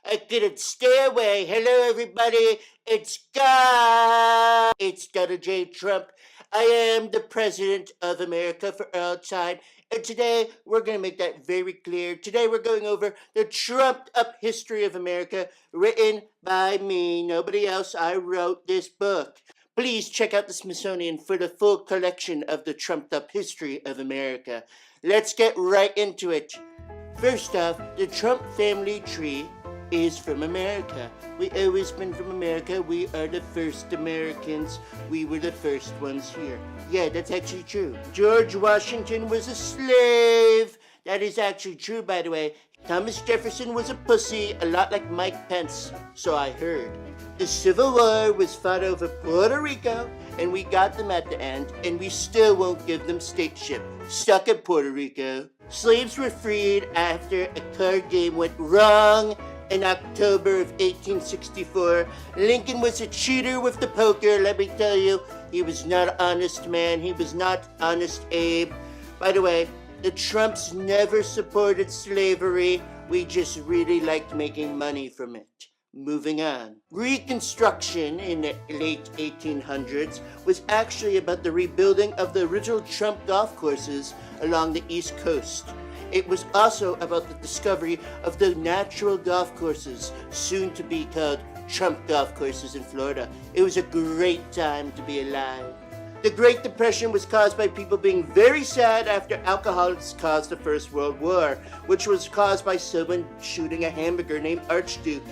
I couldn't stay away. Hello, everybody. It's God. It's Donald J. Trump. I am the President of America for all time. And today, we're going to make that very clear. Today, we're going over the trumped up history of America written by me. Nobody else. I wrote this book. Please check out the Smithsonian for the full collection of the trumped up history of America. Let's get right into it. First off, the Trump family tree is from America. We always been from America. We are the first Americans. We were the first ones here. Yeah, that's actually true. George Washington was a slave. That is actually true, by the way. Thomas Jefferson was a pussy, a lot like Mike Pence, so I heard. The Civil War was fought over Puerto Rico, and we got them at the end, and we still won't give them stateship. Suck at Puerto Rico. Slaves were freed after a card game went wrong in October of 1864. Lincoln was a cheater with the poker, let me tell you. He was not an honest man. He was not Honest Abe. By the way, the Trumps never supported slavery. We just really liked making money from it. Moving on. Reconstruction in the late 1800s was actually about the rebuilding of the original Trump golf courses along the East Coast. It was also about the discovery of the natural golf courses, soon to be called Trump golf courses in Florida. It was a great time to be alive. The Great Depression was caused by people being very sad after alcoholics caused the First World War, which was caused by someone shooting a hamburger named Archduke.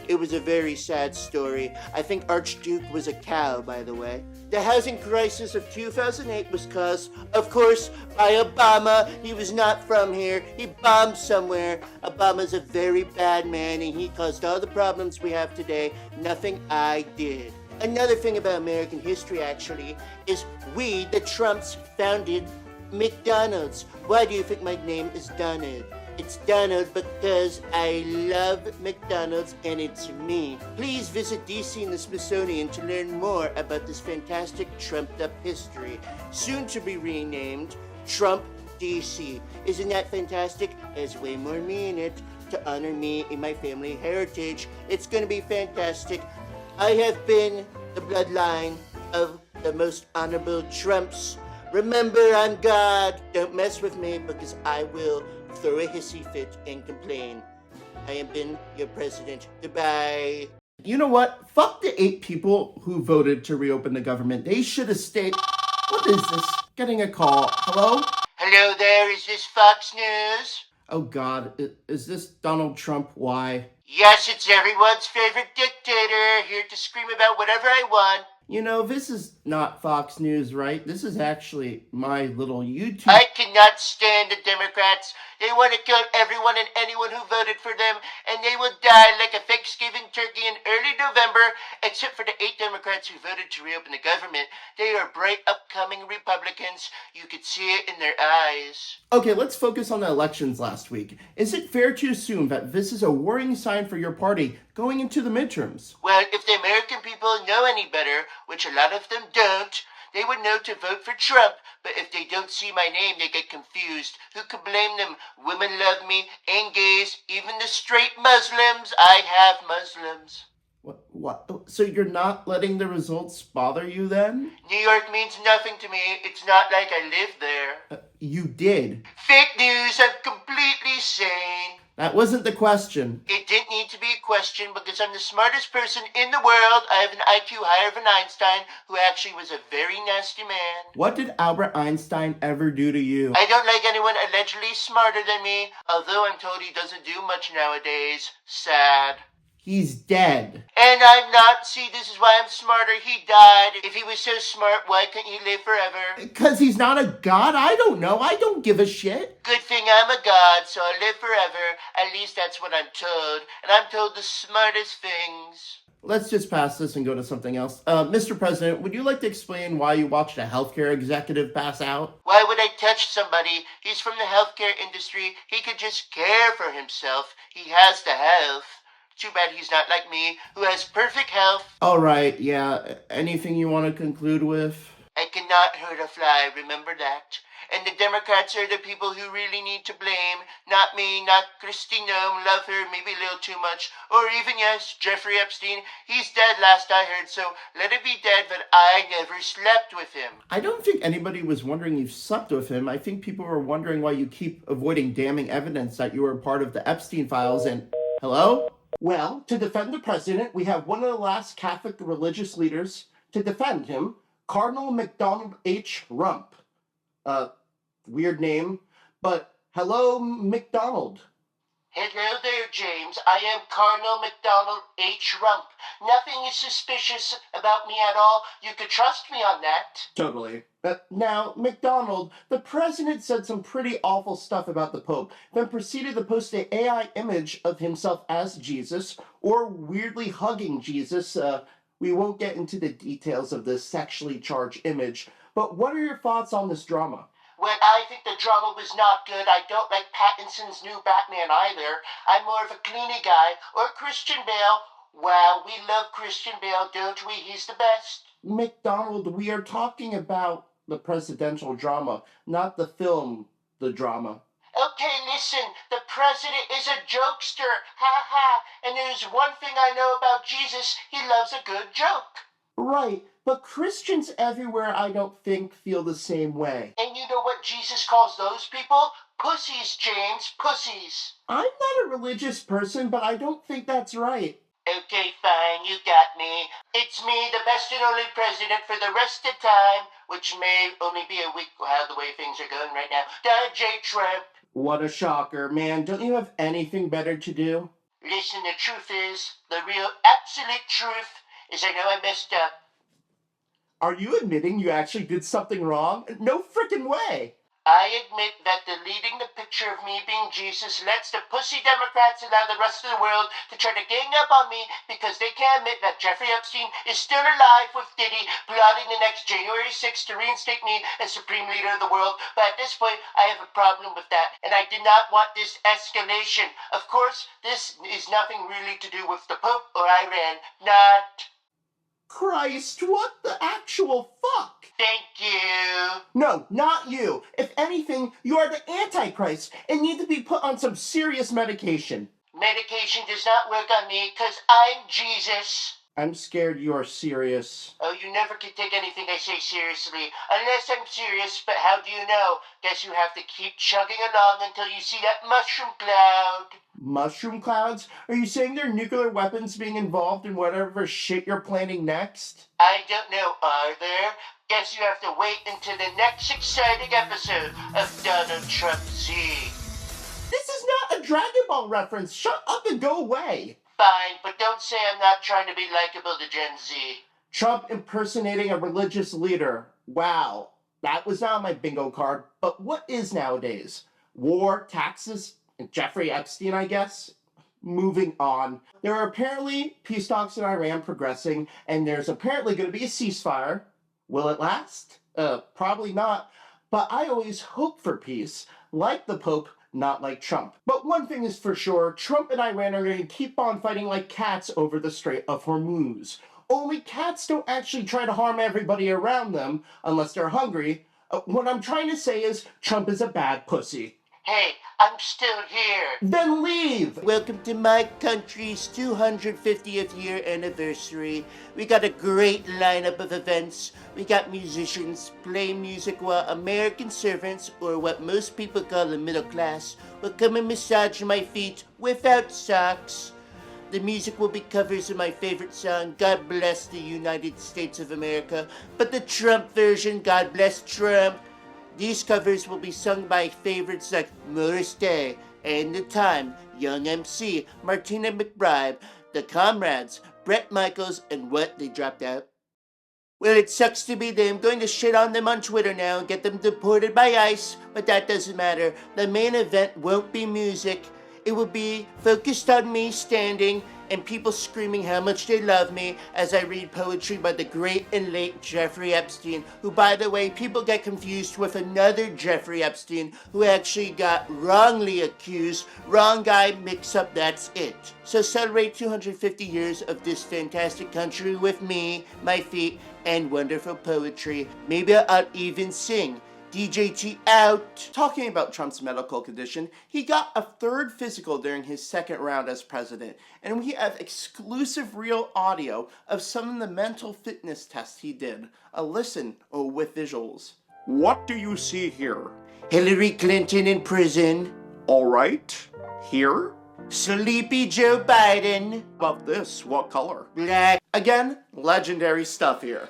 It was a very sad story. I think Archduke was a cow, by the way. The housing crisis of 2008 was caused, of course, by Obama. He was not from here. He bombed somewhere. Obama's a very bad man, and he caused all the problems we have today. Nothing I did. Another thing about American history, actually, is we, the Trumps, founded McDonald's. Why do you think my name is Donald? It's Donald because I love McDonald's and it's me. Please visit DC and the Smithsonian to learn more about this fantastic trumped up history, soon to be renamed Trump DC. Isn't that fantastic? There's way more me in it to honor me in my family heritage. It's going to be fantastic. I have been the bloodline of the most honorable Trumps. Remember, I'm God. Don't mess with me because I will throw a hissy fit and complain. I have been your president. Goodbye. You know what? Fuck the 8 people who voted to reopen the government. They should have stayed. What is this? Getting a call. Hello? Hello there, is this Fox News? Oh God, is this Donald Trump? Why? Yes, it's everyone's favorite dictator, here to scream about whatever I want. You know, this is not Fox News, right? This is actually my little YouTube. I cannot stand the Democrats. They want to kill everyone and anyone who voted for them, and they will die like a Thanksgiving turkey in early November, except for the 8 Democrats who voted to reopen the government. They are bright, upcoming Republicans. You could see it in their eyes. Okay, let's focus on the elections last week. Is it fair to assume that this is a worrying sign for your party going into the midterms? Well, if the American people know any better, which a lot of them don't, they would know to vote for Trump. But if they don't see my name, they get confused. Who could blame them? Women love me, and gays, even the straight Muslims. I have Muslims. What? So you're not letting the results bother you then? New York means nothing to me. It's not like I live there. You did. Fake news, I'm completely sane. That wasn't the question. It didn't need to be a question because I'm the smartest person in the world. I have an IQ higher than Einstein, who actually was a very nasty man. What did Albert Einstein ever do to you? I don't like anyone allegedly smarter than me, although I'm told he doesn't do much nowadays. Sad. He's dead. And I'm not. See, this is why I'm smarter. He died. If he was so smart, why couldn't he live forever? Because he's not a god? I don't know. I don't give a shit. Good thing I'm a god, so I'll live forever. At least that's what I'm told. And I'm told the smartest things. Let's just pass this and go to something else. Mr. President, would you like to explain why you watched a healthcare executive pass out? Why would I touch somebody? He's from the healthcare industry. He could just care for himself. He has the health. Too bad he's not like me, who has perfect health. All right, yeah. Anything you want to conclude with? I cannot hurt a fly, remember that. And the Democrats are the people who really need to blame. Not me, not Christine Nome, love her maybe a little too much. Or even, yes, Jeffrey Epstein. He's dead last I heard, so let him be dead, but I never slept with him. I don't think anybody was wondering you slept with him. I think people were wondering why you keep avoiding damning evidence that you were part of the Epstein files and... Hello? Well, to defend the president, we have one of the last Catholic religious leaders to defend him, Cardinal MacDonald H. Rump. Weird name, but hello, MacDonald. Hello there, James. I am Cardinal MacDonald H. Rump. Nothing is suspicious about me at all. You could trust me on that. Totally. Now, MacDonald, the president said some pretty awful stuff about the Pope, then proceeded to post an AI image of himself as Jesus, or weirdly hugging Jesus. We won't get into the details of this sexually charged image, but what are your thoughts on this drama? Well, I think the drama was not good. I don't like Pattinson's new Batman either. I'm more of a Clooney guy, or Christian Bale. Wow, we love Christian Bale, don't we? He's the best. MacDonald, we are talking about the presidential drama, not the film, the drama. Okay, listen, the president is a jokester, ha ha, and there's one thing I know about Jesus, he loves a good joke. Right, but Christians everywhere, I don't think, feel the same way. And you know what Jesus calls those people? Pussies, James, pussies. I'm not a religious person, but I don't think that's right. Okay, fine, you got me. It's me, the best and only president for the rest of time, which may only be a week, how the way things are going right now. Donald J. Trump. What a shocker, man. Don't you have anything better to do? Listen, the truth is, the real absolute truth is I know I messed up. Are you admitting you actually did something wrong? No frickin' way. I admit that deleting the picture of me being Jesus lets the pussy Democrats allow the rest of the world to try to gang up on me because they can't admit that Jeffrey Epstein is still alive with Diddy plotting the next January 6th to reinstate me as Supreme Leader of the world. But at this point, I have a problem with that, and I did not want this escalation. Of course, this is nothing really to do with the Pope or Iran. Not. Christ, what the actual fuck? Thank you. No, not you. If anything, you are the Antichrist and need to be put on some serious medication. Medication does not work on me because I'm Jesus. I'm scared you are serious. Oh, you never can take anything I say seriously. Unless I'm serious, but how do you know? Guess you have to keep chugging along until you see that mushroom cloud. Mushroom clouds? Are you saying there are nuclear weapons being involved in whatever shit you're planning next? I don't know, are there? Guess you have to wait until the next exciting episode of Donald Trump Z. This is not a Dragon Ball reference. Shut up and go away. Fine, but don't say I'm not trying to be likable to Gen Z. Trump impersonating a religious leader. Wow, that was not on my bingo card. But what is nowadays? War, taxes, and Jeffrey Epstein, I guess? Moving on. There are apparently peace talks in Iran progressing, and there's apparently going to be a ceasefire. Will it last? Probably not. But I always hope for peace, like the Pope, not like Trump. But one thing is for sure, Trump and Iran are going to keep on fighting like cats over the Strait of Hormuz. Only cats don't actually try to harm everybody around them unless they're hungry. What I'm trying to say is Trump is a bad pussy. Hey, I'm still here. Then leave! Welcome to my country's 250th year anniversary. We got a great lineup of events. We got musicians playing music while American servants, or what most people call the middle class, will come and massage my feet without socks. The music will be covers of my favorite song, God Bless the United States of America, but the Trump version, God Bless Trump. These covers will be sung by favorites like Morris Day, And the Time, Young MC, Martina McBride, The Comrades, Brett Michaels, and what, they dropped out? Well, it sucks to be them. Going to shit on them on Twitter now and get them deported by ICE, but that doesn't matter. The main event won't be music. It will be focused on me standing and people screaming how much they love me as I read poetry by the great and late Jeffrey Epstein, who, by the way, people get confused with another Jeffrey Epstein who actually got wrongly accused. Wrong guy, mix up, that's it. So celebrate 250 years of this fantastic country with me, my feet, and wonderful poetry. Maybe I'll even sing. DJT out. Talking about Trump's medical condition, he got a third physical during his second round as president, and we have exclusive real audio of some of the mental fitness tests he did. A listen with visuals. What do you see here? Hillary Clinton in prison. All right. Here? Sleepy Joe Biden. About this, what color? Black. Again, legendary stuff here.